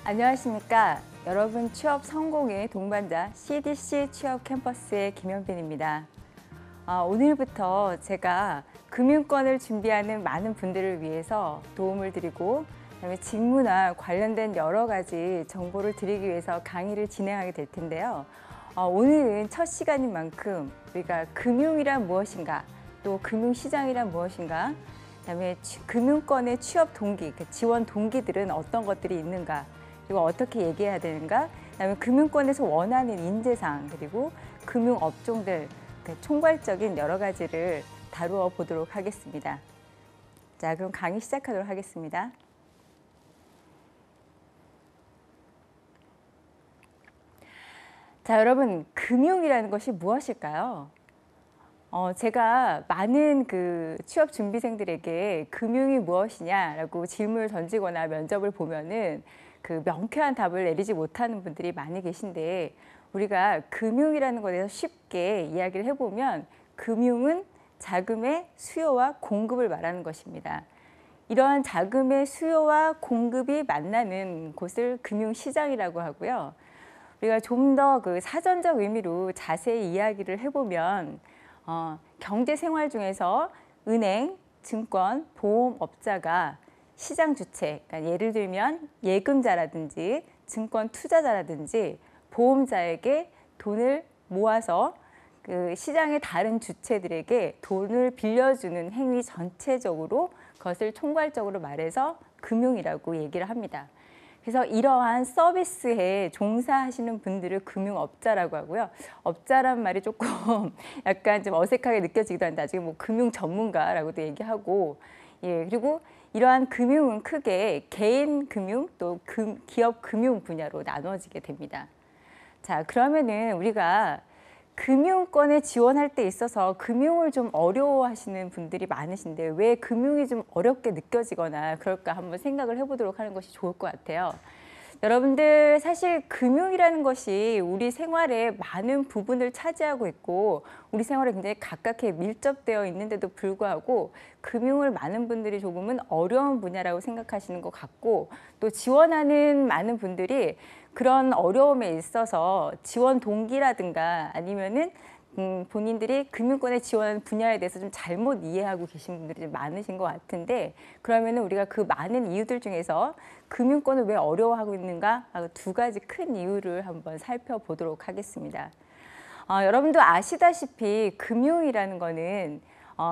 안녕하십니까. 여러분 취업 성공의 동반자 CDC 취업 캠퍼스의 김현빈입니다. 오늘부터 제가 금융권을 준비하는 많은 분들을 위해서 도움을 드리고 그다음에 직무나 관련된 여러 가지 정보를 드리기 위해서 강의를 진행하게 될 텐데요. 오늘은 첫 시간인 만큼 우리가 금융이란 무엇인가, 또 금융시장이란 무엇인가, 그다음에 금융권의 취업 동기, 지원 동기들은 어떤 것들이 있는가, 그리고 어떻게 얘기해야 되는가, 그다음에 금융권에서 원하는 인재상, 그리고 금융업종들 총괄적인 여러 가지를 다루어 보도록 하겠습니다. 자, 그럼 강의 시작하도록 하겠습니다. 자, 여러분, 금융이라는 것이 무엇일까요? 제가 많은 취업 준비생들에게 금융이 무엇이냐라고 질문을 던지거나 면접을 보면은 명쾌한 답을 내리지 못하는 분들이 많이 계신데, 우리가 금융이라는 것에 대해서 쉽게 이야기를 해보면 금융은 자금의 수요와 공급을 말하는 것입니다. 이러한 자금의 수요와 공급이 만나는 곳을 금융시장이라고 하고요. 우리가 좀 더 사전적 의미로 자세히 이야기를 해보면 경제생활 중에서 은행, 증권, 보험업자가 시장 주체, 그러니까 예를 들면 예금자라든지 증권 투자자라든지 보험자에게 돈을 모아서 시장의 다른 주체들에게 돈을 빌려주는 행위 전체적으로 그것을 총괄적으로 말해서 금융이라고 얘기를 합니다. 그래서 이러한 서비스에 종사하시는 분들을 금융업자라고 하고요. 업자란 말이 조금 약간 좀 어색하게 느껴지기도 한데 나중에 뭐 금융 전문가라고도 얘기하고, 그리고 이러한 금융은 크게 개인 금융 또 기업 금융 분야로 나눠지게 됩니다. 자, 그러면은 우리가 금융권에 지원할 때 있어서 금융을 좀 어려워하시는 분들이 많으신데 왜 금융이 좀 어렵게 느껴지거나 그럴까 한번 생각을 해보도록 하는 것이 좋을 것 같아요. 여러분들, 사실 금융이라는 것이 우리 생활의 많은 부분을 차지하고 있고 우리 생활에 굉장히 가깝게 밀접되어 있는데도 불구하고 금융을 많은 분들이 조금은 어려운 분야라고 생각하시는 것 같고, 또 지원하는 많은 분들이 그런 어려움에 있어서 지원 동기라든가 아니면은 본인들이 금융권에 지원하는 분야에 대해서 좀 잘못 이해하고 계신 분들이 좀 많으신 것 같은데, 그러면은 우리가 그 많은 이유들 중에서 금융권을 왜 어려워하고 있는가 하고 두 가지 큰 이유를 한번 살펴보도록 하겠습니다. 여러분도 아시다시피 금융이라는 거는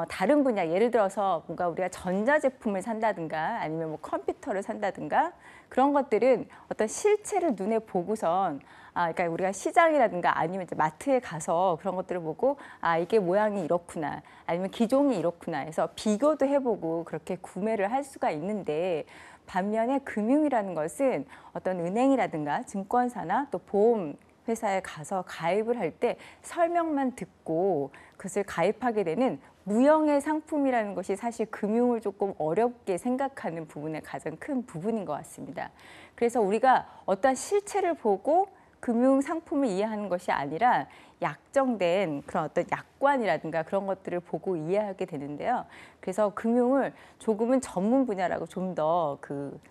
다른 분야, 예를 들어서 뭔가 우리가 전자제품을 산다든가 아니면 뭐 컴퓨터를 산다든가 그런 것들은 어떤 실체를 눈에 보고선 그러니까 우리가 시장이라든가 아니면 이제 마트에 가서 그런 것들을 보고 이게 모양이 이렇구나 아니면 기종이 이렇구나 해서 비교도 해보고 그렇게 구매를 할 수가 있는데, 반면에 금융이라는 것은 어떤 은행이라든가 증권사나 또 보험 회사에 가서 가입을 할 때 설명만 듣고 그것을 가입하게 되는 무형의 상품이라는 것이 사실 금융을 조금 어렵게 생각하는 부분의 가장 큰 부분인 것 같습니다. 그래서 우리가 어떤 실체를 보고 금융 상품을 이해하는 것이 아니라 약정된 그런 어떤 약관이라든가 그런 것들을 보고 이해하게 되는데요. 그래서 금융을 조금은 전문 분야라고 좀 더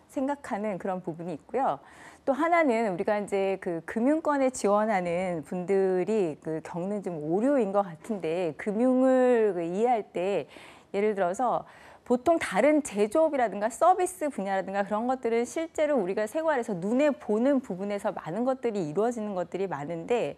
생각하는 그런 부분이 있고요. 또 하나는 우리가 이제 금융권에 지원하는 분들이 겪는 좀 오류인 것 같은데, 금융을 이해할 때 예를 들어서 보통 다른 제조업이라든가 서비스 분야라든가 그런 것들은 실제로 우리가 생활에서 눈에 보는 부분에서 많은 것들이 이루어지는 것들이 많은데,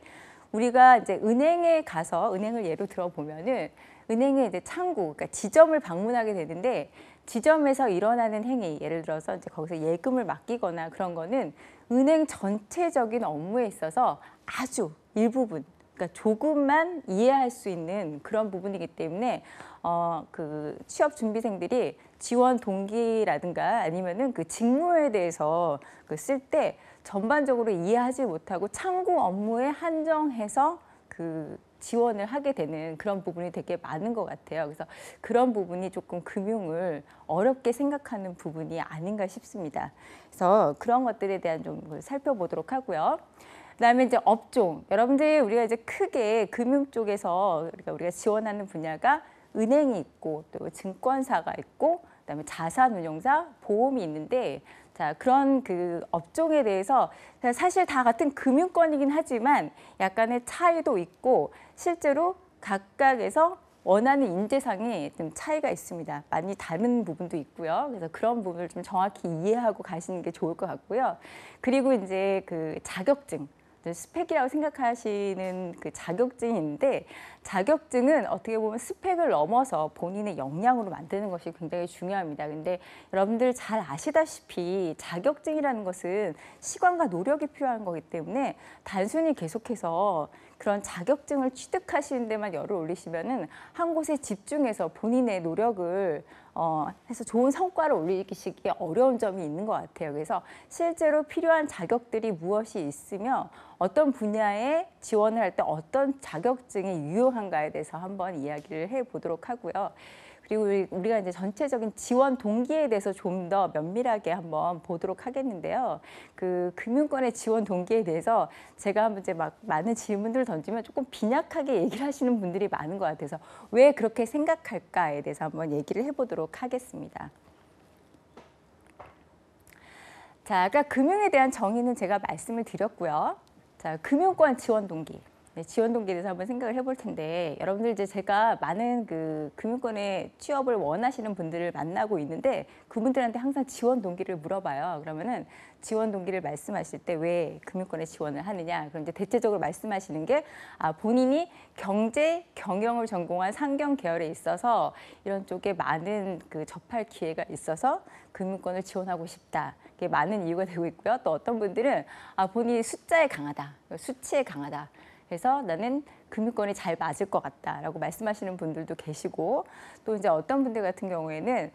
우리가 이제 은행에 가서 은행을 예로 들어보면은 은행의 이제 창구, 그러니까 지점을 방문하게 되는데, 지점에서 일어나는 행위, 예를 들어서 이제 거기서 예금을 맡기거나 그런 거는 은행 전체적인 업무에 있어서 아주 일부분, 그러니까 조금만 이해할 수 있는 그런 부분이기 때문에 취업 준비생들이 지원 동기라든가 아니면은 직무에 대해서 쓸 때 전반적으로 이해하지 못하고 창구 업무에 한정해서 지원을 하게 되는 그런 부분이 되게 많은 것 같아요. 그래서 그런 부분이 조금 금융을 어렵게 생각하는 부분이 아닌가 싶습니다. 그래서 그런 것들에 대한 좀 살펴보도록 하고요. 그다음에 이제 업종, 여러분들 우리가 이제 크게 금융 쪽에서 우리가 지원하는 분야가 은행이 있고 또 증권사가 있고 그다음에 자산운용사, 보험이 있는데, 자, 그런 그 업종에 대해서 사실 다 같은 금융권이긴 하지만 약간의 차이도 있고 실제로 각각에서 원하는 인재상이 좀 차이가 있습니다. 많이 다른 부분도 있고요. 그래서 그런 부분을 좀 정확히 이해하고 가시는 게 좋을 것 같고요. 그리고 이제 그 자격증. 스펙이라고 생각하시는 그 자격증인데 자격증은 어떻게 보면 스펙을 넘어서 본인의 역량으로 만드는 것이 굉장히 중요합니다. 근데 여러분들 잘 아시다시피 자격증이라는 것은 시간과 노력이 필요한 거기 때문에 단순히 계속해서 그런 자격증을 취득하시는 데만 열을 올리시면은 한 곳에 집중해서 본인의 노력을 해서 좋은 성과를 올리시기 어려운 점이 있는 것 같아요. 그래서 실제로 필요한 자격들이 무엇이 있으며 어떤 분야에 지원을 할 때 어떤 자격증이 유효한가에 대해서 한번 이야기를 해보도록 하고요. 그리고 우리가 이제 전체적인 지원 동기에 대해서 좀 더 면밀하게 한번 보도록 하겠는데요. 그 금융권의 지원 동기에 대해서 제가 한번 이제 막 많은 질문들을 던지면 조금 빈약하게 얘기를 하시는 분들이 많은 것 같아서 왜 그렇게 생각할까에 대해서 한번 얘기를 해보도록 하겠습니다. 자, 아까 금융에 대한 정의는 제가 말씀을 드렸고요. 자, 금융권 지원 동기. 지원 동기에 대해서 한번 생각을 해볼 텐데 여러분들 이제 제가 많은 그 금융권에 취업을 원하시는 분들을 만나고 있는데 그분들한테 항상 지원 동기를 물어봐요. 그러면은 지원 동기를 말씀하실 때 왜 금융권에 지원을 하느냐? 그럼 이제 대체적으로 말씀하시는 게 본인이 경제, 경영을 전공한 상경 계열에 있어서 이런 쪽에 많은 그 접할 기회가 있어서 금융권을 지원하고 싶다. 그게 많은 이유가 되고 있고요. 또 어떤 분들은 본인이 숫자에 강하다, 수치에 강하다. 그래서 나는 금융권이 잘 맞을 것 같다라고 말씀하시는 분들도 계시고 또 이제 어떤 분들 같은 경우에는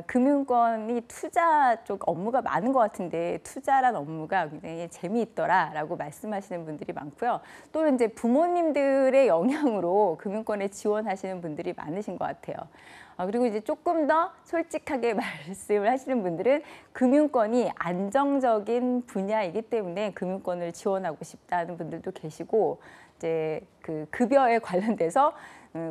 금융권이 투자 쪽 업무가 많은 것 같은데 투자란 업무가 굉장히 재미있더라라고 말씀하시는 분들이 많고요. 또 이제 부모님들의 영향으로 금융권에 지원하시는 분들이 많으신 것 같아요. 그리고 이제 조금 더 솔직하게 말씀을 하시는 분들은 금융권이 안정적인 분야이기 때문에 금융권을 지원하고 싶다는 분들도 계시고 이제 그 급여에 관련돼서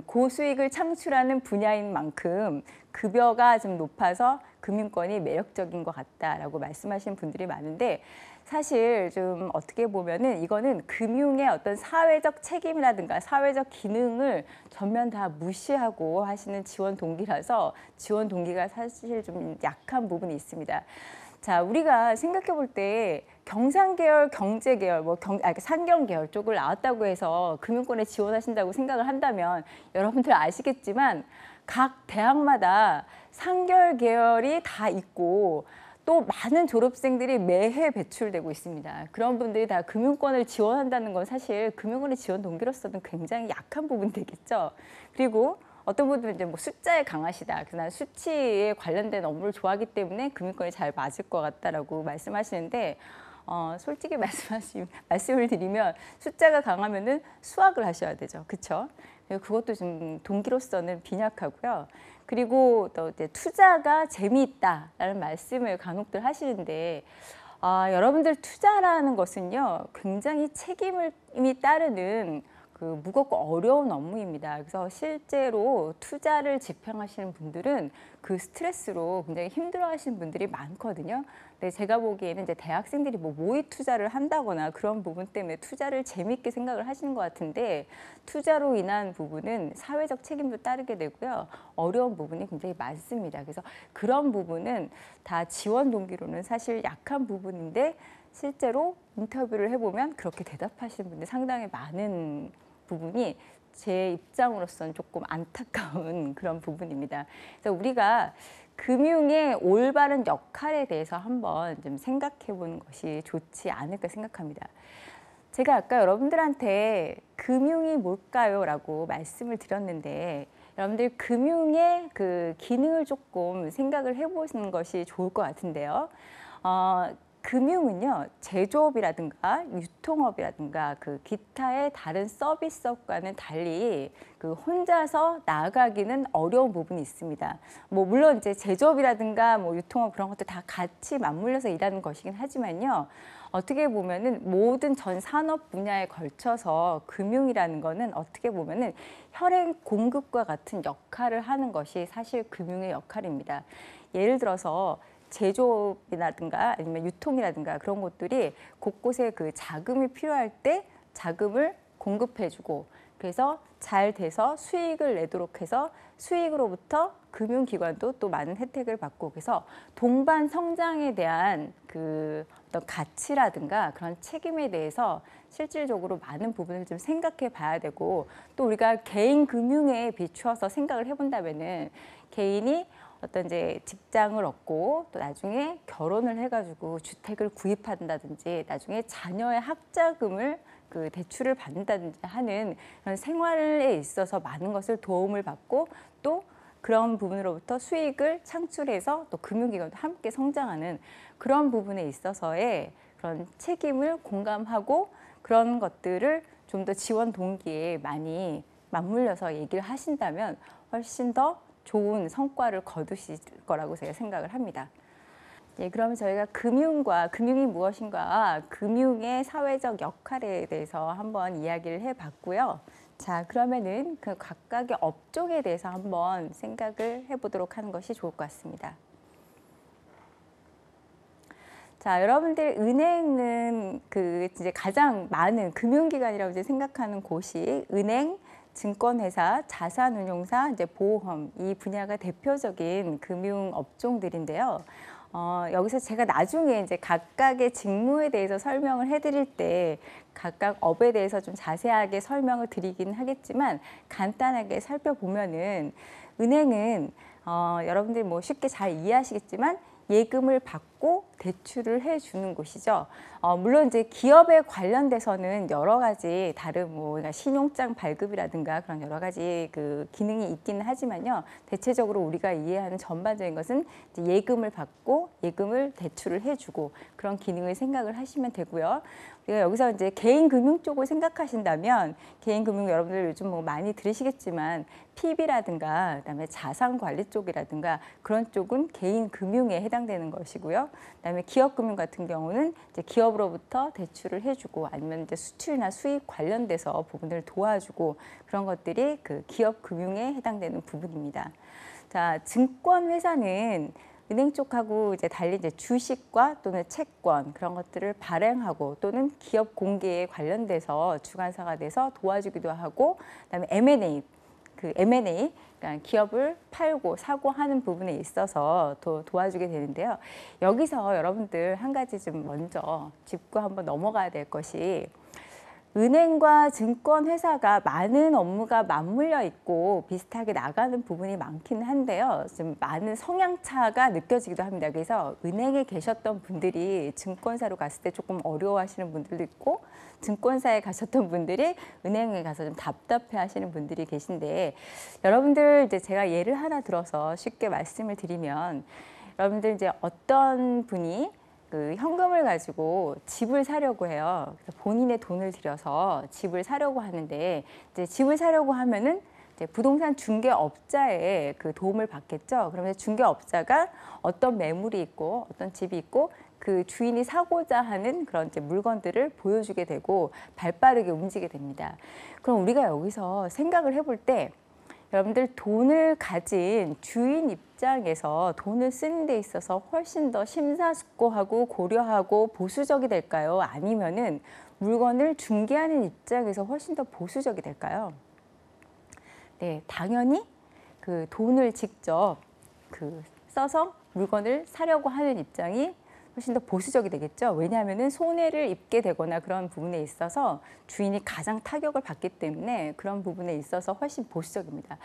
고수익을 창출하는 분야인 만큼 급여가 좀 높아서 금융권이 매력적인 것 같다라고 말씀하시는 분들이 많은데 사실 좀 어떻게 보면은 이거는 금융의 어떤 사회적 책임이라든가 사회적 기능을 전면 다 무시하고 하시는 지원 동기라서 지원 동기가 사실 좀 약한 부분이 있습니다. 자, 우리가 생각해 볼 때 경상계열, 경제계열, 상경계열 쪽을 나왔다고 해서 금융권에 지원하신다고 생각을 한다면 여러분들 아시겠지만 각 대학마다 상결 계열이 다 있고 또 많은 졸업생들이 매해 배출되고 있습니다. 그런 분들이 다 금융권을 지원한다는 건 사실 금융권의 지원 동기로서는 굉장히 약한 부분이 되겠죠. 그리고 어떤 분들은 이제 뭐 숫자에 강하시다. 그래서 난 수치에 관련된 업무를 좋아하기 때문에 금융권이 잘 맞을 것 같다라고 말씀하시는데 솔직히 말씀을 드리면 숫자가 강하면은 수학을 하셔야 되죠. 그렇죠? 그것도 좀 동기로서는 빈약하고요. 그리고 또 이제 투자가 재미있다라는 말씀을 간혹들 하시는데 여러분들 투자라는 것은요 굉장히 책임이 따르는 그 무겁고 어려운 업무입니다. 그래서 실제로 투자를 집행하시는 분들은 그 스트레스로 굉장히 힘들어하시는 분들이 많거든요. 근데 제가 보기에는 이제 대학생들이 뭐 모의 투자를 한다거나 그런 부분 때문에 투자를 재밌게 생각을 하시는 것 같은데 투자로 인한 부분은 사회적 책임도 따르게 되고요. 어려운 부분이 굉장히 많습니다. 그래서 그런 부분은 다 지원 동기로는 사실 약한 부분인데 실제로 인터뷰를 해보면 그렇게 대답하시는 분들이 상당히 많은 부분이 제 입장으로서는 조금 안타까운 그런 부분입니다. 그래서 우리가 금융의 올바른 역할에 대해서 한번 좀 생각해 보는 것이 좋지 않을까 생각합니다. 제가 아까 여러분들한테 금융이 뭘까요? 라고 말씀을 드렸는데 여러분들 금융의 그 기능을 조금 생각을 해보시는 것이 좋을 것 같은데요. 금융은요 제조업이라든가 유통업이라든가 그 기타의 다른 서비스업과는 달리 그 혼자서 나아가기는 어려운 부분이 있습니다. 뭐 물론 이제 제조업이라든가 뭐 유통업 그런 것도 다 같이 맞물려서 일하는 것이긴 하지만요. 어떻게 보면은 모든 전 산업 분야에 걸쳐서 금융이라는 거는 어떻게 보면은 혈행 공급과 같은 역할을 하는 것이 사실 금융의 역할입니다. 예를 들어서 제조업이라든가 아니면 유통이라든가 그런 것들이 곳곳에 그 자금이 필요할 때 자금을 공급해주고 그래서 잘 돼서 수익을 내도록 해서 수익으로부터 금융기관도 또 많은 혜택을 받고 그래서 동반 성장에 대한 그 어떤 가치라든가 그런 책임에 대해서 실질적으로 많은 부분을 좀 생각해 봐야 되고 또 우리가 개인 금융에 비추어서 생각을 해본다면은 개인이 어떤 이제 직장을 얻고 또 나중에 결혼을 해가지고 주택을 구입한다든지 나중에 자녀의 학자금을 그 대출을 받는다든지 하는 그런 생활에 있어서 많은 것을 도움을 받고 또 그런 부분으로부터 수익을 창출해서 또 금융기관도 함께 성장하는 그런 부분에 있어서의 그런 책임을 공감하고 그런 것들을 좀 더 지원 동기에 많이 맞물려서 얘기를 하신다면 훨씬 더 좋은 성과를 거두실 거라고 제가 생각을 합니다. 예, 그러면 저희가 금융이 무엇인가, 금융의 사회적 역할에 대해서 한번 이야기를 해봤고요. 자, 그러면은 그 각각의 업종에 대해서 한번 생각을 해보도록 하는 것이 좋을 것 같습니다. 자, 여러분들 은행은 그 이제 가장 많은 금융기관이라고 이제 생각하는 곳이 은행, 증권회사, 자산운용사, 이제 보험 이 분야가 대표적인 금융 업종들인데요. 여기서 제가 나중에 이제 각각의 직무에 대해서 설명을 해드릴 때 각각 업에 대해서 좀 자세하게 설명을 드리긴 하겠지만 간단하게 살펴보면은 은행은 여러분들이 뭐 쉽게 잘 이해하시겠지만 예금을 받고 대출을 해주는 곳이죠. 물론 이제 기업에 관련돼서는 여러 가지 다른 뭐 신용장 발급이라든가 그런 여러 가지 그 기능이 있기는 하지만요. 대체적으로 우리가 이해하는 전반적인 것은 이제 예금을 받고 예금을 대출을 해주고 그런 기능을 생각을 하시면 되고요. 우리가 여기서 이제 개인 금융 쪽을 생각하신다면 개인 금융 여러분들 요즘 뭐 많이 들으시겠지만 PB라든가 그다음에 자산 관리 쪽이라든가 그런 쪽은 개인 금융에 해당되는 것이고요. 그다음에 기업 금융 같은 경우는 이제 기업으로부터 대출을 해주고 아니면 이제 수출이나 수입 관련돼서 부분을 도와주고 그런 것들이 그 기업 금융에 해당되는 부분입니다. 자, 증권 회사는 은행 쪽하고 이제 달리 이제 주식과 또는 채권 그런 것들을 발행하고 또는 기업 공개에 관련돼서 주관사가 돼서 도와주기도 하고 그다음에 M&A 그러니까 기업을 팔고 사고 하는 부분에 있어서 도와주게 되는데요. 여기서 여러분들 한 가지 좀 먼저 짚고 한번 넘어가야 될 것이 은행과 증권회사가 많은 업무가 맞물려 있고 비슷하게 나가는 부분이 많기는 한데요. 좀 많은 성향차가 느껴지기도 합니다. 그래서 은행에 계셨던 분들이 증권사로 갔을 때 조금 어려워하시는 분들도 있고 증권사에 가셨던 분들이 은행에 가서 좀 답답해 하시는 분들이 계신데 여러분들 이제 제가 예를 하나 들어서 쉽게 말씀을 드리면 여러분들 이제 어떤 분이 그 현금을 가지고 집을 사려고 해요. 그래서 본인의 돈을 들여서 집을 사려고 하는데 이제 집을 사려고 하면은 이제 부동산 중개업자의 그 도움을 받겠죠. 그러면 중개업자가 어떤 매물이 있고 어떤 집이 있고 그 주인이 사고자 하는 그런 이제 물건들을 보여주게 되고 발빠르게 움직이게 됩니다. 그럼 우리가 여기서 생각을 해볼 때 여러분들 돈을 가진 주인 입장에서 돈을 쓰는 데 있어서 훨씬 더 심사숙고하고 고려하고 보수적이 될까요? 아니면은 물건을 중개하는 입장에서 훨씬 더 보수적이 될까요? 네, 당연히 그 돈을 직접 그 써서 물건을 사려고 하는 입장이 훨씬 더 보수적이 되겠죠. 왜냐하면 손해를 입게 되거나 그런 부분에 있어서 주인이 가장 타격을 받기 때문에 그런 부분에 있어서 훨씬 보수적입니다.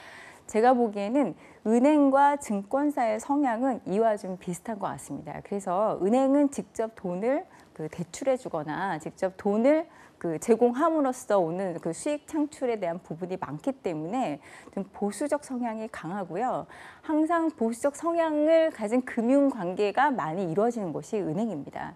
제가 보기에는 은행과 증권사의 성향은 이와 좀 비슷한 것 같습니다. 그래서 은행은 직접 돈을 대출해 주거나 직접 돈을 제공함으로써 오는 그 수익 창출에 대한 부분이 많기 때문에 좀 보수적 성향이 강하고요. 항상 보수적 성향을 가진 금융 관계가 많이 이루어지는 곳이 은행입니다.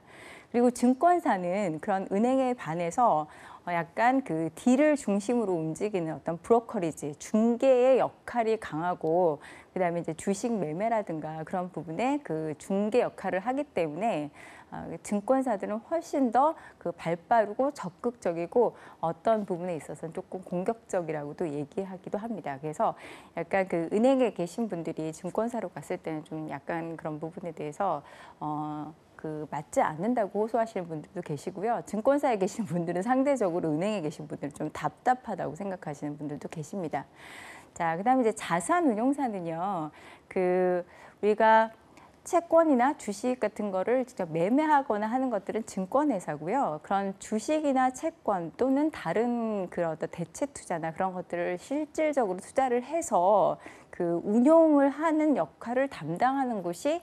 그리고 증권사는 그런 은행에 반해서 약간 그 딜을 중심으로 움직이는 어떤 브로커리지, 중개의 역할이 강하고 그다음에 이제 주식 매매라든가 그런 부분에 그 중개 역할을 하기 때문에 증권사들은 훨씬 더 그 발빠르고 적극적이고 어떤 부분에 있어서는 조금 공격적이라고도 얘기하기도 합니다. 그래서 약간 그 은행에 계신 분들이 증권사로 갔을 때는 좀 약간 그런 부분에 대해서 그 맞지 않는다고 호소하시는 분들도 계시고요. 증권사에 계신 분들은 상대적으로 은행에 계신 분들은 좀 답답하다고 생각하시는 분들도 계십니다. 자, 그다음에 이제 자산운용사는요. 그 우리가 채권이나 주식 같은 거를 직접 매매하거나 하는 것들은 증권회사고요. 그런 주식이나 채권 또는 다른 그런 어떤 대체 투자나 그런 것들을 실질적으로 투자를 해서 그 운용을 하는 역할을 담당하는 곳이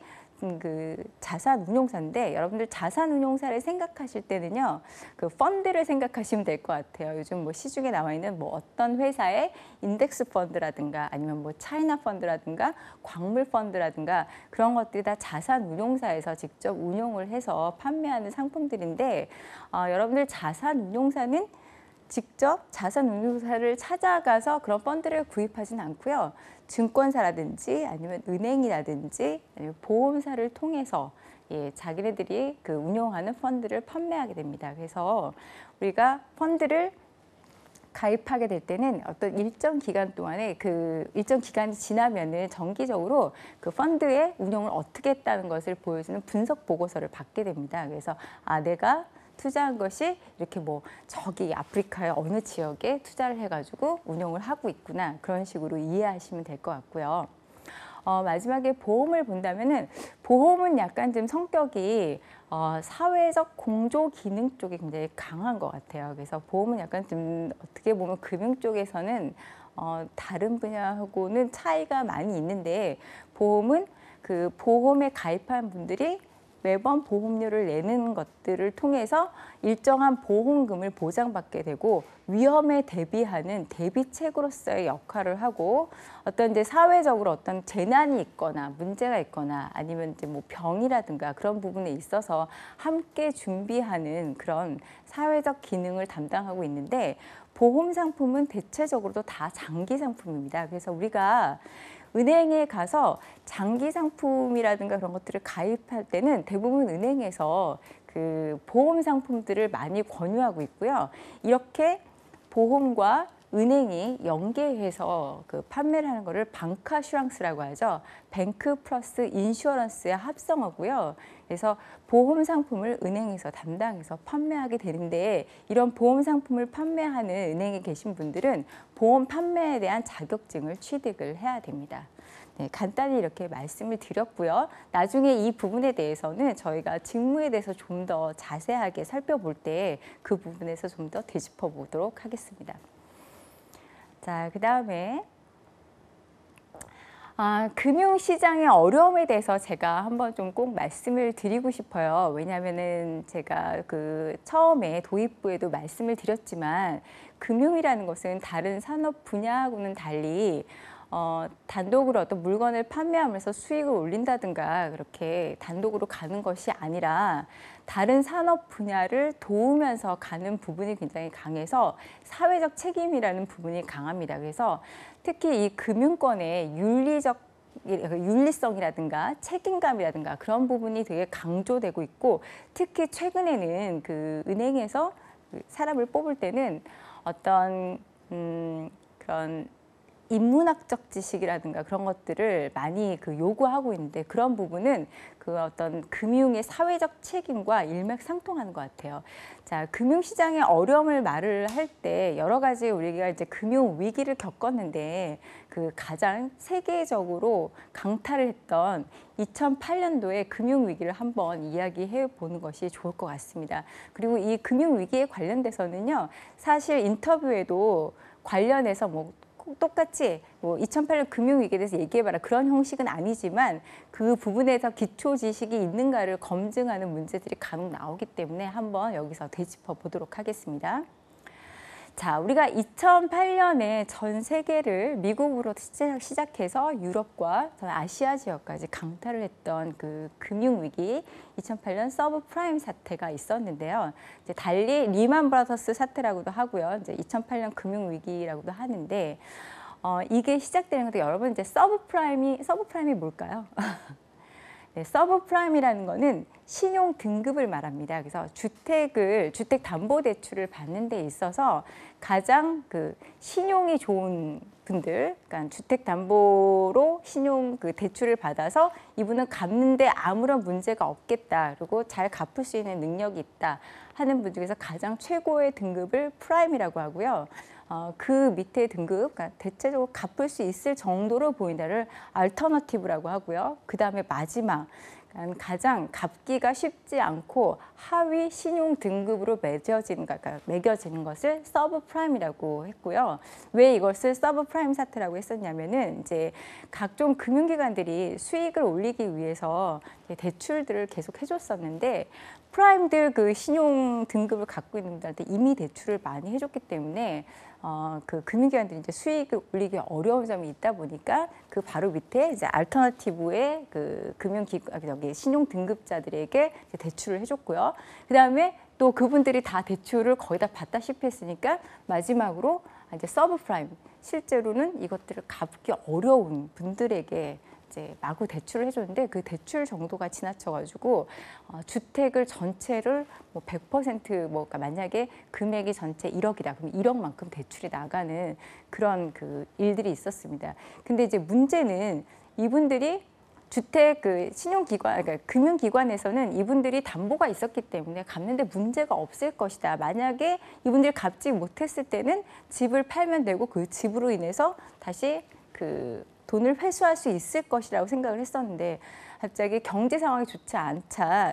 그 자산운용사인데, 여러분들 자산운용사를 생각하실 때는요, 그 펀드를 생각하시면 될 것 같아요. 요즘 뭐 시중에 나와 있는 뭐 어떤 회사의 인덱스 펀드라든가 아니면 뭐 차이나 펀드라든가 광물 펀드라든가 그런 것들이 다 자산운용사에서 직접 운용을 해서 판매하는 상품들인데, 여러분들 자산운용사는 직접 자산운용사를 찾아가서 그런 펀드를 구입하지는 않고요. 증권사라든지 아니면 은행이라든지 아니면 보험사를 통해서 자기네들이 그 운용하는 펀드를 판매하게 됩니다. 그래서 우리가 펀드를 가입하게 될 때는 어떤 일정 기간 동안에 그 일정 기간이 지나면은 정기적으로 그 펀드의 운용을 어떻게 했다는 것을 보여주는 분석 보고서를 받게 됩니다. 그래서 내가 투자한 것이 이렇게 뭐 저기 아프리카의 어느 지역에 투자를 해가지고 운용을 하고 있구나, 그런 식으로 이해하시면 될 것 같고요. 마지막에 보험을 본다면은 보험은 약간 좀 성격이 사회적 공조 기능 쪽이 굉장히 강한 것 같아요. 그래서 보험은 약간 좀 어떻게 보면 금융 쪽에서는 다른 분야하고는 차이가 많이 있는데, 보험은 그 보험에 가입한 분들이 매번 보험료를 내는 것들을 통해서 일정한 보험금을 보장받게 되고 위험에 대비하는 대비책으로서의 역할을 하고, 어떤 이제 사회적으로 어떤 재난이 있거나 문제가 있거나 아니면 이제 뭐 병이라든가 그런 부분에 있어서 함께 준비하는 그런 사회적 기능을 담당하고 있는데, 보험 상품은 대체적으로 다 장기 상품입니다. 그래서 우리가 은행에 가서 장기 상품이라든가 그런 것들을 가입할 때는 대부분 은행에서 그 보험 상품들을 많이 권유하고 있고요. 이렇게 보험과 은행이 연계해서 그 판매를 하는 거를 방카슈랑스라고 하죠. 뱅크 플러스 인슈어런스의 합성어고요. 그래서 보험 상품을 은행에서 담당해서 판매하게 되는데, 이런 보험 상품을 판매하는 은행에 계신 분들은 보험 판매에 대한 자격증을 취득을 해야 됩니다. 네, 간단히 이렇게 말씀을 드렸고요. 나중에 이 부분에 대해서는 저희가 직무에 대해서 좀 더 자세하게 살펴볼 때 그 부분에서 좀 더 되짚어 보도록 하겠습니다. 자, 그 다음에 금융시장의 어려움에 대해서 제가 한번 좀 꼭 말씀을 드리고 싶어요. 왜냐하면은 제가 그 처음에 도입부에도 말씀을 드렸지만, 금융이라는 것은 다른 산업 분야하고는 달리 단독으로 어떤 물건을 판매하면서 수익을 올린다든가 그렇게 단독으로 가는 것이 아니라 다른 산업 분야를 도우면서 가는 부분이 굉장히 강해서 사회적 책임이라는 부분이 강합니다. 그래서 특히 이 금융권의 윤리성이라든가 책임감이라든가 그런 부분이 되게 강조되고 있고, 특히 최근에는 그 은행에서 사람을 뽑을 때는 어떤 그런 인문학적 지식이라든가 그런 것들을 많이 그 요구하고 있는데, 그런 부분은 그 어떤 금융의 사회적 책임과 일맥상통하는 것 같아요. 자, 금융시장의 어려움을 말을 할 때 여러 가지 우리가 이제 금융 위기를 겪었는데, 그 가장 세계적으로 강타를 했던 2008년도에 금융 위기를 한번 이야기해 보는 것이 좋을 것 같습니다. 그리고 이 금융 위기에 관련돼서는요, 사실 인터뷰에도 관련해서 뭐 똑같이 뭐 2008년 금융위기에 대해서 얘기해봐라 그런 형식은 아니지만, 그 부분에서 기초 지식이 있는가를 검증하는 문제들이 간혹 나오기 때문에 한번 여기서 되짚어 보도록 하겠습니다. 자, 우리가 2008년에 전 세계를 미국으로 시작해서 유럽과 아시아 지역까지 강타를 했던 그 금융위기 2008년 서브프라임 사태가 있었는데요. 이제 달리 리만 브라더스 사태라고도 하고요. 이제 2008년 금융위기라고도 하는데 이게 시작되는 건데 여러분 이제 서브프라임이 뭘까요? 네, 서브프라임이라는 거는 신용 등급을 말합니다. 그래서 주택담보대출을 받는 데 있어서 가장 그 신용이 좋은 분들, 그러니까 주택담보로 신용 그 대출을 받아서 이분은 갚는데 아무런 문제가 없겠다, 그리고 잘 갚을 수 있는 능력이 있다 하는 분 중에서 가장 최고의 등급을 프라임이라고 하고요. 그 밑에 등급, 그러니까 대체적으로 갚을 수 있을 정도로 보인다를 알터너티브라고 하고요. 그 다음에 마지막, 그러니까 가장 갚기가 쉽지 않고 하위 신용 등급으로 매겨지는 것을 서브프라임이라고 했고요. 왜 이것을 서브프라임 사태라고 했었냐면은 이제 각종 금융기관들이 수익을 올리기 위해서 대출들을 계속 해줬었는데 프라임들 그 신용 등급을 갖고 있는 분들한테 이미 대출을 많이 해줬기 때문에 그 금융기관들이 이제 수익을 올리기 어려운 점이 있다 보니까 그 바로 밑에 이제 알터너티브의 그 신용 등급자들에게 이제 대출을 해줬고요. 그 다음에 또 그분들이 다 대출을 거의 다 받다시피 했으니까 마지막으로 이제 서브프라임, 실제로는 이것들을 갚기 어려운 분들에게 이제 마구 대출을 해줬는데 그 대출 정도가 지나쳐가지고 주택을 전체를 뭐 100% 그러니까 만약에 금액이 전체 1억이다 그럼 1억만큼 대출이 나가는 그런 그 일들이 있었습니다. 근데 이제 문제는 이분들이 주택 그 신용기관, 그러니까 금융기관에서는 이분들이 담보가 있었기 때문에 갚는데 문제가 없을 것이다. 만약에 이분들이 갚지 못했을 때는 집을 팔면 되고 그 집으로 인해서 다시 그 돈을 회수할 수 있을 것이라고 생각을 했었는데 갑자기 경제 상황이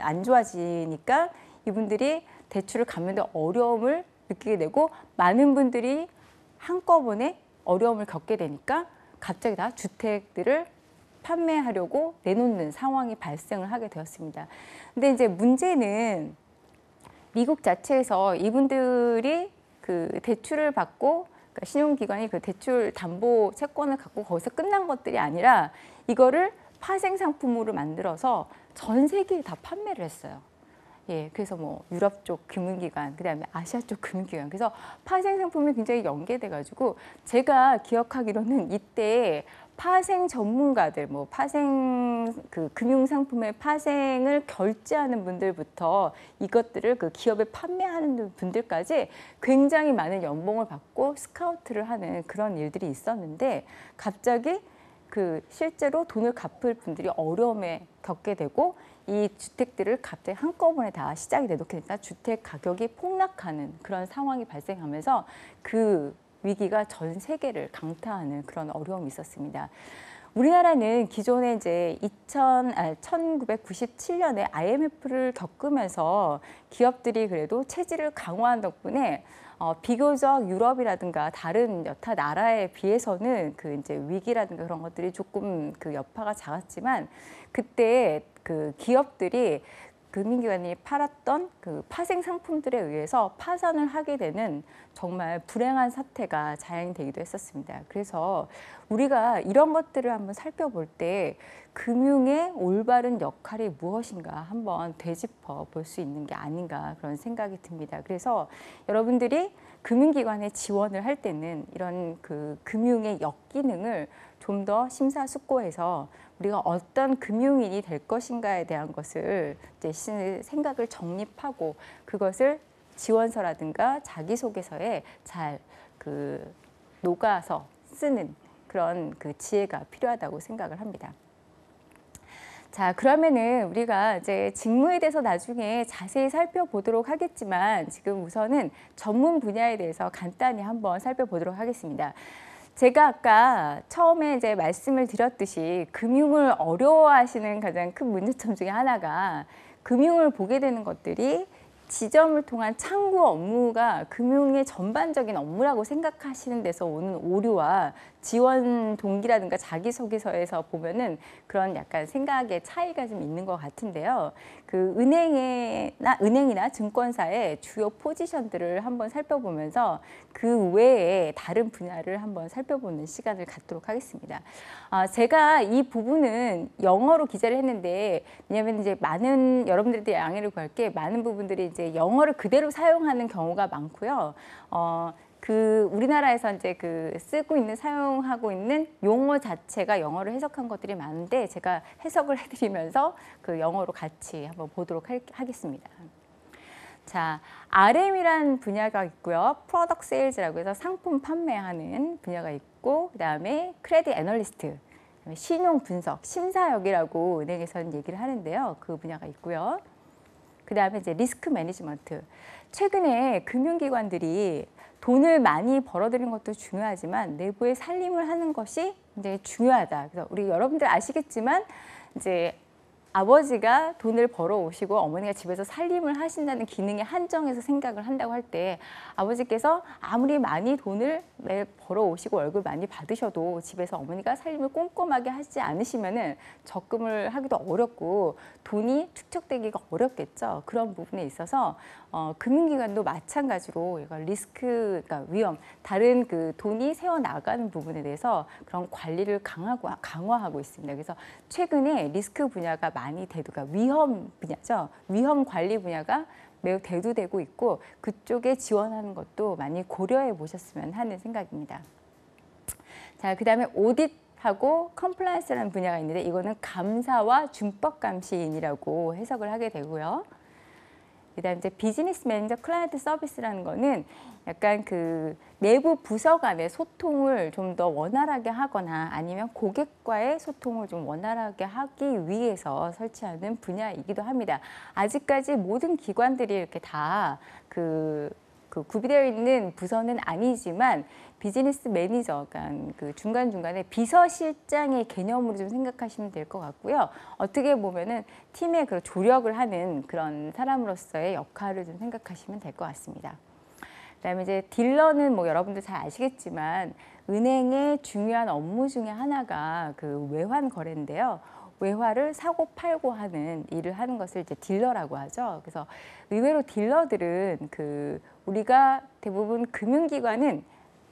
안 좋아지니까 이분들이 대출을 갚는데 어려움을 느끼게 되고 많은 분들이 한꺼번에 어려움을 겪게 되니까 갑자기 다 주택들을 판매하려고 내놓는 상황이 발생을 하게 되었습니다. 근데 이제 문제는 미국 자체에서 이분들이 그 대출을 받고 그러니까 신용기관이 그 대출 담보 채권을 갖고 거기서 끝난 것들이 아니라 이거를 파생 상품으로 만들어서 전 세계에 다 판매를 했어요. 예, 그래서 뭐 유럽 쪽 금융기관, 그다음에 아시아 쪽 금융기관, 그래서 파생 상품이 굉장히 연계돼가지고 제가 기억하기로는 이때 파생 전문가들, 뭐 파생 그 금융 상품의 파생을 결제하는 분들부터 이것들을 그 기업에 판매하는 분들까지 굉장히 많은 연봉을 받고 스카우트를 하는 그런 일들이 있었는데 갑자기 그 실제로 돈을 갚을 분들이 어려움에 겪게 되고 이 주택들을 갑자기 한꺼번에 다 시장에 내놓게 되니까 주택 가격이 폭락하는 그런 상황이 발생하면서 그 위기가 전 세계를 강타하는 그런 어려움이 있었습니다. 우리나라는 기존에 이제 1997년에 IMF를 겪으면서 기업들이 그래도 체질을 강화한 덕분에 비교적 유럽이라든가 다른 여타 나라에 비해서는 그 이제 위기라든가 그런 것들이 조금 그 여파가 작았지만 그때 그 기업들이 금융기관이 팔았던 그 파생 상품들에 의해서 파산을 하게 되는 정말 불행한 사태가 자행되기도 했었습니다. 그래서 우리가 이런 것들을 한번 살펴볼 때 금융의 올바른 역할이 무엇인가 한번 되짚어 볼 수 있는 게 아닌가 그런 생각이 듭니다. 그래서 여러분들이 금융기관에 지원을 할 때는 이런 그 금융의 역기능을 좀 더 심사숙고해서 우리가 어떤 금융인이 될 것인가에 대한 것을 이제 생각을 정립하고 그것을 지원서라든가 자기소개서에 잘 그 녹아서 쓰는 그런 그 지혜가 필요하다고 생각을 합니다. 자, 그러면은 우리가 이제 직무에 대해서 나중에 자세히 살펴보도록 하겠지만 지금 우선은 전문 분야에 대해서 간단히 한번 살펴보도록 하겠습니다. 제가 아까 처음에 이제 말씀을 드렸듯이 금융을 어려워하시는 가장 큰 문제점 중에 하나가 금융을 보게 되는 것들이 지점을 통한 창구 업무가 금융의 전반적인 업무라고 생각하시는 데서 오는 오류와 지원 동기라든가 자기소개서에서 보면은 그런 약간 생각의 차이가 좀 있는 것 같은데요. 그 은행이나 증권사의 주요 포지션들을 한번 살펴보면서 그 외에 다른 분야를 한번 살펴보는 시간을 갖도록 하겠습니다. 제가 이 부분은 영어로 기자를 했는데, 왜냐하면 이제 많은 여러분들한테 양해를 구할게, 많은 부분들이 이제 영어를 그대로 사용하는 경우가 많고요. 우리나라에서 이제 사용하고 있는 용어 자체가 영어로 해석한 것들이 많은데, 제가 해석을 해드리면서 그 영어로 같이 한번 보도록 하겠습니다. 자, RM이라는 분야가 있고요. 프로덕트 세일즈라고 해서 상품 판매하는 분야가 있고, 그다음에 크레딧 애널리스트, 그다음에 신용 분석, 심사역이라고 은행에서는 얘기를 하는데요. 그 분야가 있고요. 그다음에 이제 리스크 매니지먼트. 최근에 금융기관들이 돈을 많이 벌어들이는 것도 중요하지만 내부의 살림을 하는 것이 굉장히 중요하다. 그래서 우리 여러분들 아시겠지만 이제 아버지가 돈을 벌어오시고 어머니가 집에서 살림을 하신다는 기능에 한정해서 생각을 한다고 할 때, 아버지께서 아무리 많이 돈을 매일 벌어오시고 월급 많이 받으셔도 집에서 어머니가 살림을 꼼꼼하게 하지 않으시면은 적금을 하기도 어렵고 돈이 축적되기가 어렵겠죠. 그런 부분에 있어서 금융기관도 마찬가지로 이걸 리스크, 그러니까 위험, 다른 그 돈이 새어나가는 부분에 대해서 그런 관리를 강화하고 있습니다. 그래서 최근에 리스크 분야가 많이 그러니까 위험 분야죠. 위험 관리 분야가 매우 대두되고 있고, 그쪽에 지원하는 것도 많이 고려해 보셨으면 하는 생각입니다. 자, 그다음에 오딧하고 컴플라이언스라는 분야가 있는데, 이거는 감사와 준법 감시인이라고 해석을 하게 되고요. 그다음 이제 비즈니스 매니저 클라이언트 서비스라는 거는 약간 그 내부 부서 간의 소통을 좀 더 원활하게 하거나 아니면 고객과의 소통을 좀 원활하게 하기 위해서 설치하는 분야이기도 합니다. 아직까지 모든 기관들이 이렇게 다 구비되어 있는 부서는 아니지만, 비즈니스 매니저, 그러니까 그 중간중간에 비서실장의 개념으로 좀 생각하시면 될 것 같고요. 어떻게 보면은 팀의 그 조력을 하는 그런 사람으로서의 역할을 좀 생각하시면 될 것 같습니다. 그다음에 이제 딜러는 뭐 여러분들 잘 아시겠지만 은행의 중요한 업무 중에 하나가 그 외환 거래인데요. 외화를 사고 팔고 하는 일을 하는 것을 이제 딜러라고 하죠. 그래서 의외로 딜러들은 우리가 대부분 금융기관은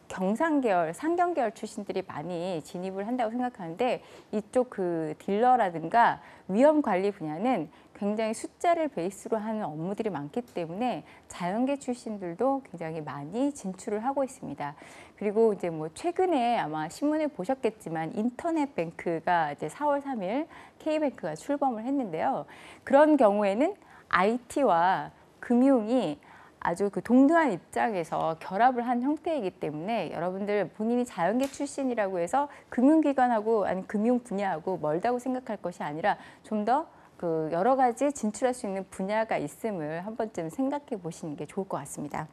경상계열, 상경계열 출신들이 많이 진입을 한다고 생각하는데, 이쪽 그 딜러라든가 위험관리 분야는 굉장히 숫자를 베이스로 하는 업무들이 많기 때문에 자연계 출신들도 굉장히 많이 진출을 하고 있습니다. 그리고 이제 뭐 최근에 아마 신문을 보셨겠지만 인터넷 뱅크가 이제 4월 3일 K뱅크가 출범을 했는데요. 그런 경우에는 IT와 금융이 아주 그 동등한 입장에서 결합을 한 형태이기 때문에, 여러분들 본인이 자연계 출신이라고 해서 금융기관하고 아니 금융 분야하고 멀다고 생각할 것이 아니라 좀 더 그 여러 가지 진출할 수 있는 분야가 있음을 한 번쯤 생각해 보시는 게 좋을 것 같습니다.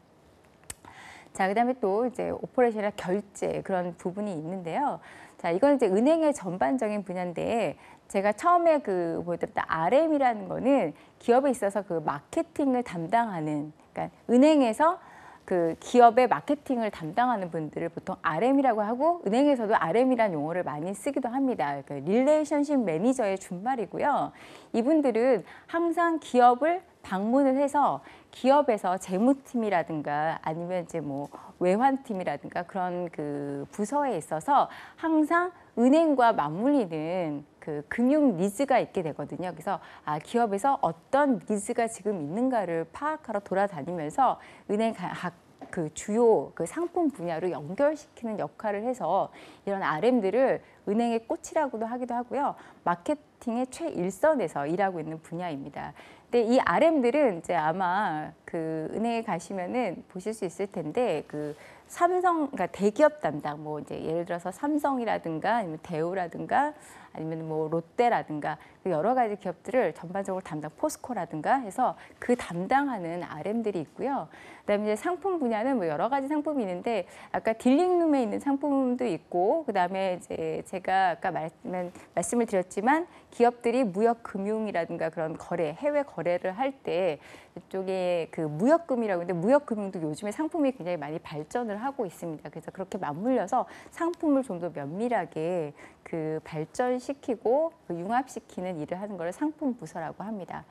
자, 그다음에 또 이제 오퍼레이션이나 결제, 그런 부분이 있는데요. 자, 이건 이제 은행의 전반적인 분야인데, 제가 처음에 보여드렸던 RM이라는 거는 기업에 있어서 그 마케팅을 담당하는, 그러니까 은행에서 그 기업의 마케팅을 담당하는 분들을 보통 RM이라고 하고, 은행에서도 RM이라는 용어를 많이 쓰기도 합니다. 그 릴레이션십 매니저의 준말이고요. 이분들은 항상 기업을 방문을 해서 기업에서 재무팀이라든가 아니면 이제 뭐 외환팀이라든가 그런 그 부서에 있어서 항상 은행과 맞물리는 그 금융 니즈가 있게 되거든요. 그래서 기업에서 어떤 니즈가 지금 있는가를 파악하러 돌아다니면서 은행 각 그 주요 그 상품 분야로 연결시키는 역할을 해서 이런 RM들을 은행의 꽃이라고도 하기도 하고요. 마케팅의 최일선에서 일하고 있는 분야입니다. 근데 이 RM들은 이제 아마 그 은행에 가시면은 보실 수 있을 텐데, 그 삼성, 그러니까 대기업 담당, 뭐 이제 예를 들어서 삼성이라든가 아니면 대우라든가 아니면 뭐 롯데라든가 여러 가지 기업들을 전반적으로 담당, 포스코라든가 해서 그 담당하는 RM들이 있고요. 그다음에 이제 상품 분야는 뭐 여러 가지 상품이 있는데, 아까 딜링룸에 있는 상품도 있고, 그다음에 이제 제가 아까 말씀을 드렸지만 기업들이 무역금융이라든가 그런 거래, 해외 거래를 할 때 이쪽에 그 무역금이라고 하는데 무역금융도 요즘에 상품이 굉장히 많이 발전을 하고 있습니다. 그래서 그렇게 맞물려서 상품을 좀 더 면밀하게 그 발전시키고 그 융합시키는 일을 하는 걸 상품 부서라고 합니다.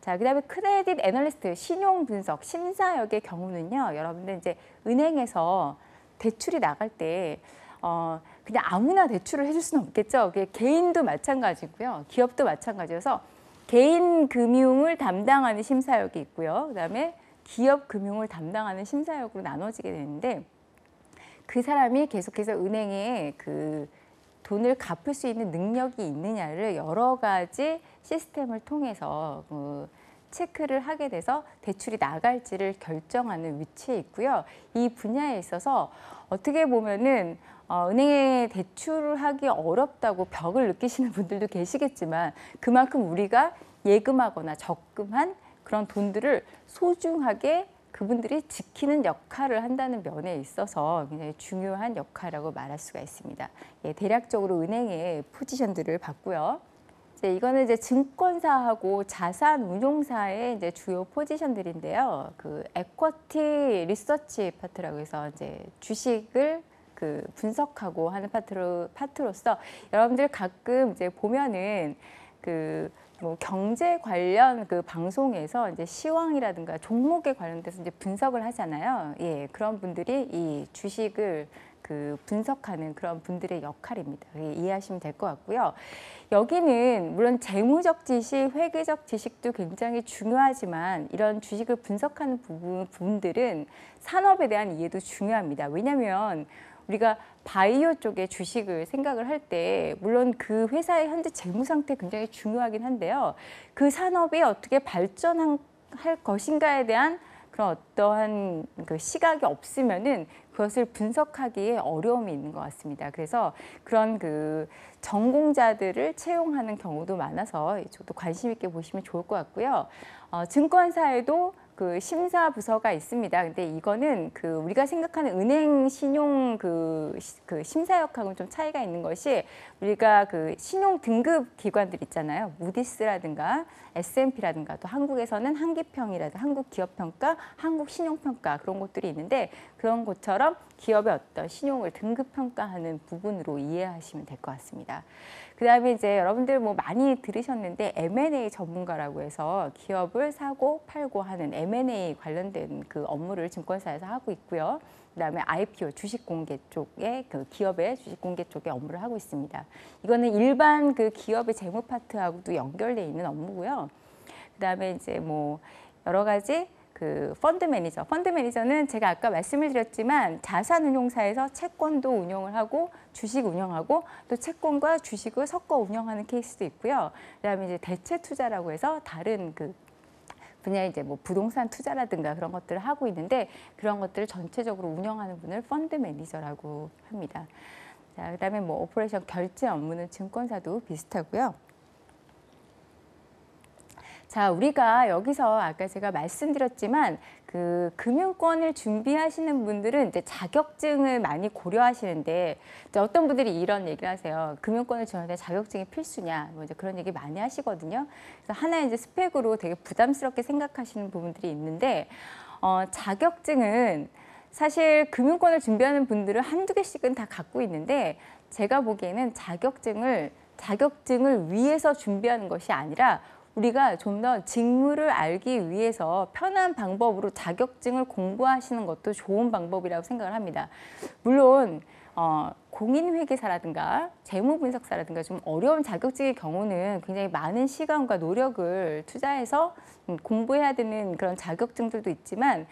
자, 그다음에 크레딧 애널리스트, 신용 분석, 심사역의 경우는요. 여러분들 이제 은행에서 대출이 나갈 때 그냥 아무나 대출을 해줄 수는 없겠죠. 그게 개인도 마찬가지고요. 기업도 마찬가지여서 개인 금융을 담당하는 심사역이 있고요. 그다음에 기업 금융을 담당하는 심사역으로 나눠지게 되는데 그 사람이 계속해서 은행에 그 돈을 갚을 수 있는 능력이 있느냐를 여러 가지 시스템을 통해서 체크를 하게 돼서 대출이 나갈지를 결정하는 위치에 있고요. 이 분야에 있어서 어떻게 보면은 은행에 대출을 하기 어렵다고 벽을 느끼시는 분들도 계시겠지만 그만큼 우리가 예금하거나 적금한 그런 돈들을 소중하게 그분들이 지키는 역할을 한다는 면에 있어서 굉장히 중요한 역할이라고 말할 수가 있습니다. 예, 대략적으로 은행의 포지션들을 봤고요. 이거는 이제 증권사하고 자산운용사의 이제 주요 포지션들인데요. 그 에쿼티 리서치 파트라고 해서 이제 주식을 그 분석하고 하는 파트로서 여러분들 가끔 이제 보면은 그 뭐 경제 관련 그 방송에서 이제 시황이라든가 종목에 관련돼서 이제 분석을 하잖아요. 예, 그런 분들이 이 주식을 그 분석하는 그런 분들의 역할입니다. 예, 이해하시면 될 것 같고요. 여기는 물론 재무적 지식, 회계적 지식도 굉장히 중요하지만 이런 주식을 분석하는 부분들은 산업에 대한 이해도 중요합니다. 왜냐하면 우리가 바이오 쪽의 주식을 생각을 할 때 물론 그 회사의 현재 재무 상태 굉장히 중요하긴 한데요. 그 산업이 어떻게 발전할 것인가에 대한 그런 어떠한 그 시각이 없으면은 그것을 분석하기에 어려움이 있는 것 같습니다. 그래서 그런 그 전공자들을 채용하는 경우도 많아서 저도 관심 있게 보시면 좋을 것 같고요. 증권사에도 그 심사 부서가 있습니다. 근데 이거는 그 우리가 생각하는 은행 신용 그 심사역하고는 좀 차이가 있는 것이 우리가 그 신용 등급 기관들 있잖아요. 무디스라든가 S&P라든가 또 한국에서는 한기평이라든가 한국기업평가, 한국신용평가 그런 것들이 있는데 그런 것처럼 기업의 어떤 신용을 등급 평가하는 부분으로 이해하시면 될 것 같습니다. 그다음에 이제 여러분들 뭐 많이 들으셨는데 M&A 전문가라고 해서 기업을 사고 팔고 하는 M&A 관련된 그 업무를 증권사에서 하고 있고요. 그다음에 IPO 주식 공개 쪽에 그 기업의 주식 공개 쪽에 업무를 하고 있습니다. 이거는 일반 그 기업의 재무 파트하고도 연결돼 있는 업무고요. 그다음에 이제 뭐 여러 가지 그 펀드 매니저는 제가 아까 말씀을 드렸지만 자산운용사에서 채권도 운용을 하고 주식 운영하고 또 채권과 주식을 섞어 운영하는 케이스도 있고요. 그다음에 이제 대체 투자라고 해서 다른 그 분야에 이제 뭐 부동산 투자라든가 그런 것들을 하고 있는데 그런 것들을 전체적으로 운영하는 분을 펀드 매니저라고 합니다. 자, 그다음에 뭐 오퍼레이션 결제 업무는 증권사도 비슷하고요. 자, 우리가 여기서 아까 제가 말씀드렸지만 그 금융권을 준비하시는 분들은 이제 자격증을 많이 고려하시는데 이제 어떤 분들이 이런 얘기를 하세요. 금융권을 준비하는데 자격증이 필수냐? 뭐 이제 그런 얘기 많이 하시거든요. 그래서 하나의 이제 스펙으로 되게 부담스럽게 생각하시는 부분들이 있는데 자격증은 사실 금융권을 준비하는 분들은 한두 개씩은 다 갖고 있는데 제가 보기에는 자격증을 위해서 준비하는 것이 아니라 우리가 좀 더 직무를 알기 위해서 편한 방법으로 자격증을 공부하시는 것도 좋은 방법이라고 생각을 합니다. 물론 공인회계사라든가 재무분석사라든가 좀 어려운 자격증의 경우는 굉장히 많은 시간과 노력을 투자해서 공부해야 되는 그런 자격증들도 있지만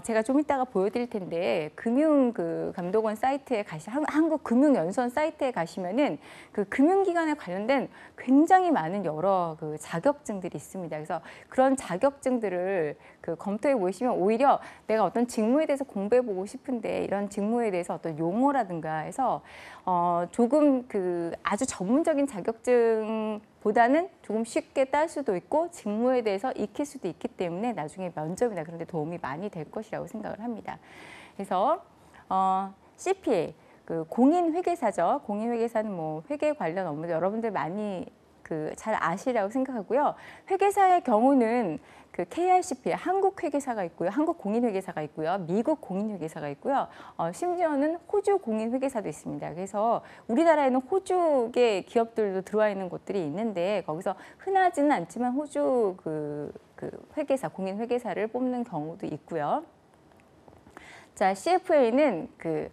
제가 좀 이따가 보여드릴 텐데 금융감독원 사이트에 한국금융연수원 사이트에 가시면은 그 금융기관에 관련된 굉장히 많은 여러 그 자격증들이 있습니다. 그래서 그런 자격증들을 검토해 보시면 오히려 내가 어떤 직무에 대해서 공부해 보고 싶은데 이런 직무에 대해서 어떤 용어라든가 해서 조금 아주 전문적인 자격증보다는 조금 쉽게 딸 수도 있고 직무에 대해서 익힐 수도 있기 때문에 나중에 면접이나 그런 데 도움이 많이 될 것이라고 생각을 합니다. 그래서 CPA 그 공인회계사죠. 공인회계사는 뭐 회계 관련 업무 여러분들 많이 잘 아시라고 생각하고요. 회계사의 경우는 그 KRCP 한국 회계사가 있고요, 한국 공인회계사가 있고요, 미국 공인회계사가 있고요. 심지어는 호주 공인회계사도 있습니다. 그래서 우리나라에는 호주계 기업들도 들어와 있는 곳들이 있는데 거기서 흔하지는 않지만 호주 그 회계사, 공인회계사를 뽑는 경우도 있고요. 자, CFA는 그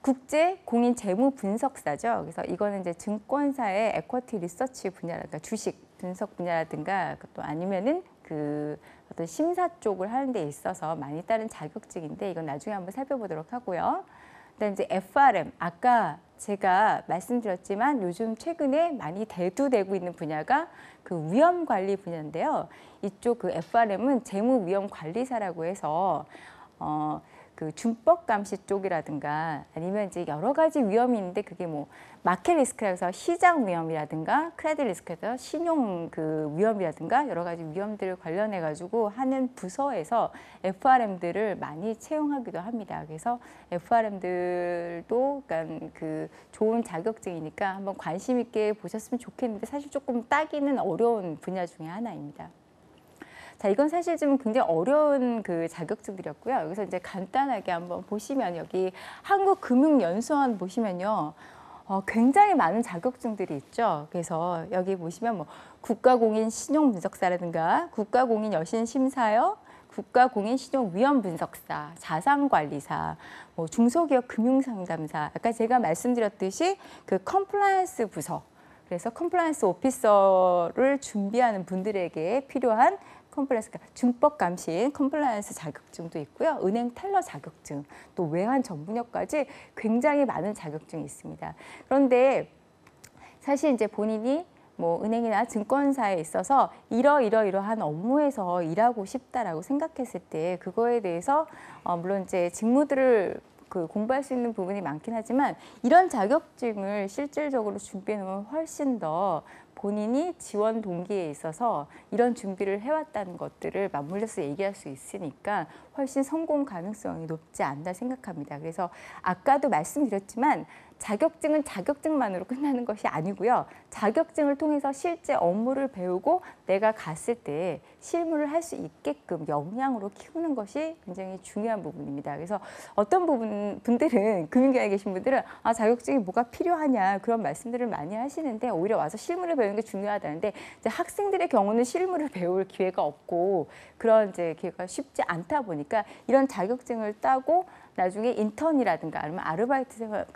국제 공인 재무 분석사죠. 그래서 이거는 이제 증권사의 에쿼티 리서치 분야라든가 주식 분석 분야라든가 또 아니면은 그 어떤 심사 쪽을 하는 데 있어서 많이 따른 자격증인데 이건 나중에 한번 살펴보도록 하고요. 그다음에 이제 FRM 아까 제가 말씀드렸지만 요즘 최근에 많이 대두되고 있는 분야가 그 위험 관리 분야인데요. 이쪽 그 FRM은 재무 위험 관리사라고 해서 그 준법 감시 쪽이라든가 아니면 이제 여러 가지 위험이 있는데 그게 뭐 마켓 리스크라고 해서 시장 위험이라든가 크레딧 리스크에서 신용 그 위험이라든가 여러 가지 위험들을 관련해 가지고 하는 부서에서 FRM들을 많이 채용하기도 합니다. 그래서 FRM들도 그러니까 그 좋은 자격증이니까 한번 관심 있게 보셨으면 좋겠는데 사실 조금 따기는 어려운 분야 중에 하나입니다. 자, 이건 사실 좀 굉장히 어려운 그 자격증들이었고요. 여기서 이제 간단하게 한번 보시면 여기 한국금융연수원 보시면요. 굉장히 많은 자격증들이 있죠. 그래서 여기 보시면 뭐 국가공인 신용분석사라든가 국가공인 여신심사여, 국가공인 신용위험분석사, 자산관리사, 뭐 중소기업 금융상담사, 아까 제가 말씀드렸듯이 그 컴플라이언스 부서, 그래서 컴플라이언스 오피서를 준비하는 분들에게 필요한 컴플라이언스, 준법 감시인 컴플라이언스 자격증도 있고요. 은행 텔러 자격증, 또 외환 전문역까지 굉장히 많은 자격증이 있습니다. 그런데 사실 이제 본인이 뭐 은행이나 증권사에 있어서 이러한 업무에서 일하고 싶다라고 생각했을 때 그거에 대해서 물론 이제 직무들을 공부할 수 있는 부분이 많긴 하지만 이런 자격증을 실질적으로 준비해 놓으면 훨씬 더 본인이 지원 동기에 있어서 이런 준비를 해왔다는 것들을 맞물려서 얘기할 수 있으니까 훨씬 성공 가능성이 높지 않나 생각합니다. 그래서 아까도 말씀드렸지만 자격증은 자격증만으로 끝나는 것이 아니고요. 자격증을 통해서 실제 업무를 배우고 내가 갔을 때 실무를 할 수 있게끔 역량으로 키우는 것이 굉장히 중요한 부분입니다. 그래서 어떤 분들은 금융계에 계신 분들은 자격증이 뭐가 필요하냐 그런 말씀들을 많이 하시는데 오히려 와서 실무를 배우는 게 중요하다는데 이제 학생들의 경우는 실무를 배울 기회가 없고 그런 이제 기회가 쉽지 않다 보니까 이런 자격증을 따고 나중에 인턴이라든가 아니면 아르바이트 생활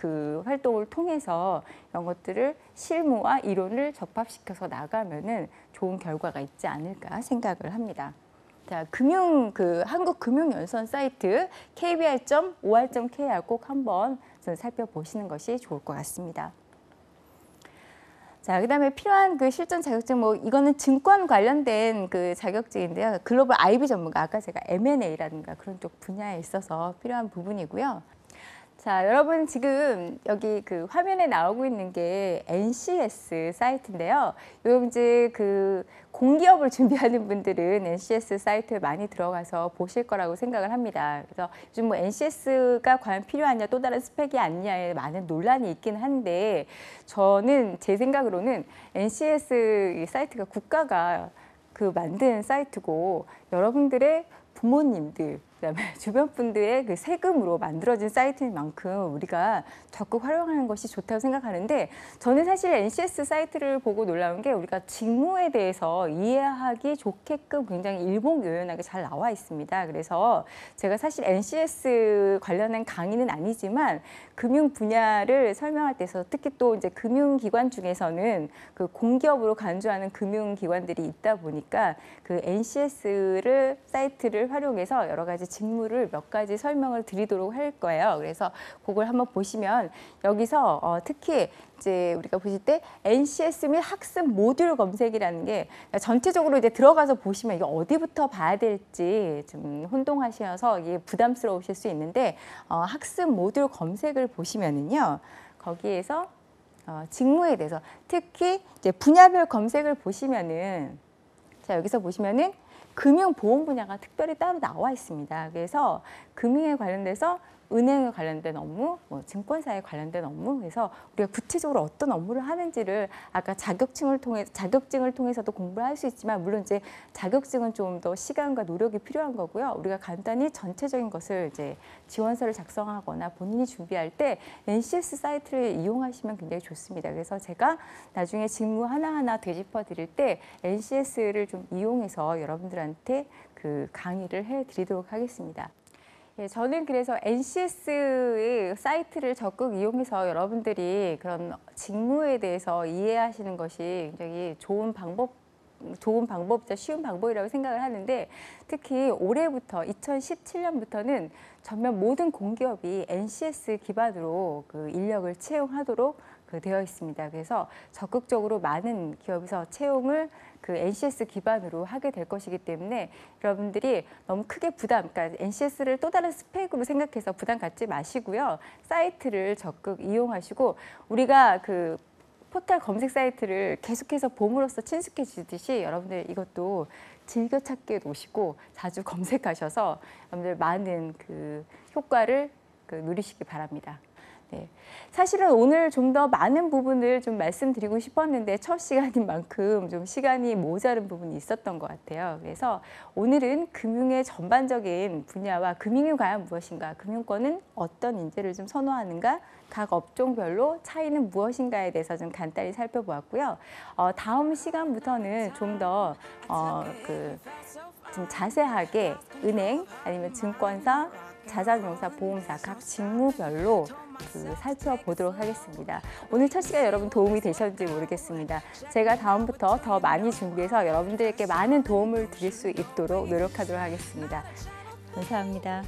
활동을 통해서 이런 것들을 실무와 이론을 접합시켜서 나가면은 좋은 결과가 있지 않을까 생각을 합니다. 자, 한국금융연수원 사이트 kbr.or.kr 꼭 한번 살펴보시는 것이 좋을 것 같습니다. 자, 그다음에 필요한 그 실전 자격증 이거는 증권 관련된 그 자격증인데요. 글로벌 IB 전문가 아까 제가 M&A라든가 그런 쪽 분야에 있어서 필요한 부분이고요. 자, 여러분 지금 여기 그 화면에 나오고 있는 게 NCS 사이트인데요. 요 이제 그 공기업을 준비하는 분들은 NCS 사이트에 많이 들어가서 보실 거라고 생각을 합니다. 그래서 요즘 뭐 NCS가 과연 필요하냐 또 다른 스펙이 아니냐에 많은 논란이 있긴 한데 저는 제 생각으로는 NCS 이 사이트가 국가가 만든 사이트고 여러분들의 부모님들 그다음에 주변 분들의 그 세금으로 만들어진 사이트인 만큼 우리가 적극 활용하는 것이 좋다고 생각하는데 저는 사실 NCS 사이트를 보고 놀라운 게 우리가 직무에 대해서 이해하기 좋게끔 굉장히 일목요연하게 잘 나와 있습니다. 그래서 제가 사실 NCS 관련된 강의는 아니지만 금융 분야를 설명할 때 있어서 특히 또 이제 금융기관 중에서는 그 공기업으로 간주하는 금융기관들이 있다 보니까 그 NCS 사이트를 활용해서 여러 가지 직무를 몇 가지 설명을 드리도록 할 거예요. 그래서 그걸 한번 보시면 여기서 특히 이제 우리가 보실 때 NCS 및 학습 모듈 검색이라는 게 전체적으로 이제 들어가서 보시면 이게 어디부터 봐야 될지 좀 혼동하셔서 이게 부담스러우실 수 있는데 학습 모듈 검색을 보시면은요 거기에서 직무에 대해서 특히 이제 분야별 검색을 보시면은 자 여기서 보시면은 금융보험 분야가 특별히 따로 나와 있습니다. 그래서 금융에 관련돼서 은행에 관련된 업무, 뭐 증권사에 관련된 업무, 그래서 우리가 구체적으로 어떤 업무를 하는지를 아까 자격증을 통해서도 공부를 할 수 있지만, 물론 이제 자격증은 좀 더 시간과 노력이 필요한 거고요. 우리가 간단히 전체적인 것을 이제 지원서를 작성하거나 본인이 준비할 때 NCS 사이트를 이용하시면 굉장히 좋습니다. 그래서 제가 나중에 직무 하나하나 되짚어 드릴 때 NCS를 좀 이용해서 여러분들한테 그 강의를 해드리도록 하겠습니다. 예, 저는 그래서 NCS의 사이트를 적극 이용해서 여러분들이 그런 직무에 대해서 이해하시는 것이 굉장히 좋은 방법이자 쉬운 방법이라고 생각을 하는데, 특히 올해부터 2017년부터는 전면 모든 공기업이 NCS 기반으로 그 인력을 채용하도록 되어 있습니다. 그래서 적극적으로 많은 기업에서 채용을 그 NCS 기반으로 하게 될 것이기 때문에 여러분들이 너무 크게 그러니까 NCS를 또 다른 스펙으로 생각해서 부담 갖지 마시고요. 사이트를 적극 이용하시고, 우리가 그 포털 검색 사이트를 계속해서 봄으로써 친숙해지듯이 여러분들 이것도 즐겨찾기에 놓으시고 자주 검색하셔서 여러분들 많은 그 효과를 누리시기 바랍니다. 네. 사실은 오늘 좀 더 많은 부분을 좀 말씀드리고 싶었는데 첫 시간인 만큼 좀 시간이 모자른 부분이 있었던 것 같아요. 그래서 오늘은 금융의 전반적인 분야와 금융이 과연 무엇인가, 금융권은 어떤 인재를 좀 선호하는가, 각 업종별로 차이는 무엇인가에 대해서 좀 간단히 살펴보았고요. 다음 시간부터는 좀 더 좀 자세하게 은행 아니면 증권사, 자산운용사, 보험사 각 직무별로 살펴보도록 하겠습니다. 오늘 첫 시간 여러분 도움이 되셨는지 모르겠습니다. 제가 다음부터 더 많이 준비해서 여러분들에게 많은 도움을 드릴 수 있도록 노력하도록 하겠습니다. 감사합니다.